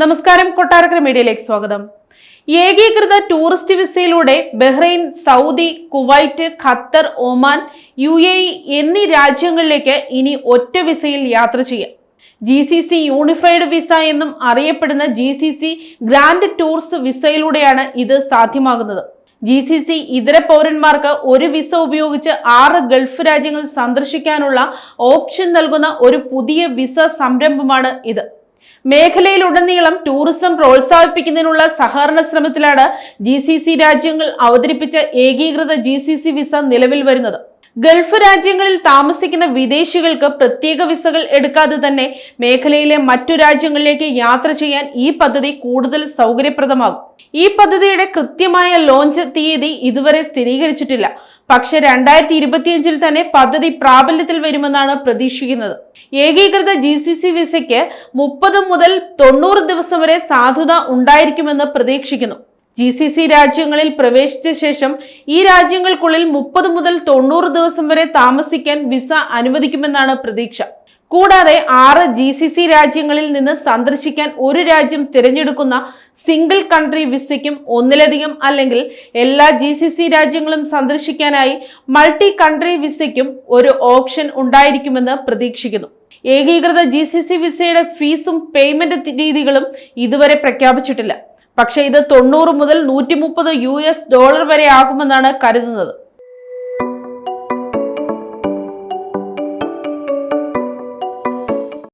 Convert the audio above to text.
നമസ്കാരം, കൊട്ടാരക്കര മീഡിയയിലേക്ക് സ്വാഗതം. ഏകീകൃത ടൂറിസ്റ്റ് വിസയിലൂടെ Bahrain, Saudi, Kuwait, Qatar, Oman, UAE എന്നീ രാജ്യങ്ങളിലേക്ക് ഇനി ഒറ്റ വിസയിൽ യാത്ര ചെയ്യാം. GCC യൂണിഫൈഡ് വിസ എന്നും അറിയപ്പെടുന്ന GCC ഗ്രാൻഡ് ടൂർസ് വിസയിലൂടെയാണ് ഇത് സാധ്യമാകുന്നത്. GCC ഇതര പൗരന്മാർക്ക് ഒരു വിസ ഉപയോഗിച്ച് 6 ഗൾഫ് രാജ്യങ്ങൾ സന്ദർശിക്കാനുള്ള ഓപ്ഷൻ നൽകുന്ന ഒരു പുതിയ വിസ സംരംഭമാണ് ഇത്. മേഖലയിലുടനീളം ടൂറിസം പ്രോത്സാഹിപ്പിക്കുന്നതിനുള്ള സഹകരണ ശ്രമത്തിലാണ് GCC രാജ്യങ്ങൾ അവതരിപ്പിച്ച ഏകീകൃത GCC വിസ നിലവിൽ വരുന്നത്. ഗൾഫ് രാജ്യങ്ങളിൽ താമസിക്കുന്ന വിദേശികൾക്ക് പ്രത്യേക വിസകൾ എടുക്കാതെ തന്നെ മേഖലയിലെ മറ്റു രാജ്യങ്ങളിലേക്ക് യാത്ര ചെയ്യാൻ ഈ പദ്ധതി കൂടുതൽ സൗകര്യപ്രദമാകും. ഈ പദ്ധതിയുടെ കൃത്യമായ ലോഞ്ച് തീയതി ഇതുവരെ സ്ഥിരീകരിച്ചിട്ടില്ല. പക്ഷെ 2025 തന്നെ പദ്ധതി പ്രാബല്യത്തിൽ വരുമെന്നാണ് പ്രതീക്ഷിക്കുന്നത്. ഏകീകൃത GCC വിസയ്ക്ക് 30 മുതൽ 90 ദിവസം വരെ സാധുത ഉണ്ടായിരിക്കുമെന്ന് പ്രതീക്ഷിക്കുന്നു. GCC രാജ്യങ്ങളിൽ പ്രവേശിച്ച ശേഷം ഈ രാജ്യങ്ങൾക്കുള്ളിൽ 30 മുതൽ 90 ദിവസം വരെ താമസിക്കാൻ വിസ അനുവദിക്കുമെന്നാണ് പ്രതീക്ഷ. കൂടാതെ 6 GCC രാജ്യങ്ങളിൽ നിന്ന് സന്ദർശിക്കാൻ ഒരു രാജ്യം തിരഞ്ഞെടുക്കുന്ന സിംഗിൾ കൺട്രി വിസയ്ക്കും ഒന്നിലധികം അല്ലെങ്കിൽ എല്ലാ GCC രാജ്യങ്ങളും സന്ദർശിക്കാനായി മൾട്ടി കൺട്രി വിസയ്ക്കും ഒരു ഓപ്ഷൻ ഉണ്ടായിരിക്കുമെന്ന് പ്രതീക്ഷിക്കുന്നു. ഏകീകൃത GCC വിസയുടെ ഫീസും പേയ്മെന്റ് രീതികളും ഇതുവരെ പ്രഖ്യാപിച്ചിട്ടില്ല. പക്ഷേ ഇത് $90 മുതൽ $130 വരെ ആകുമെന്നാണ് കരുതുന്നത്.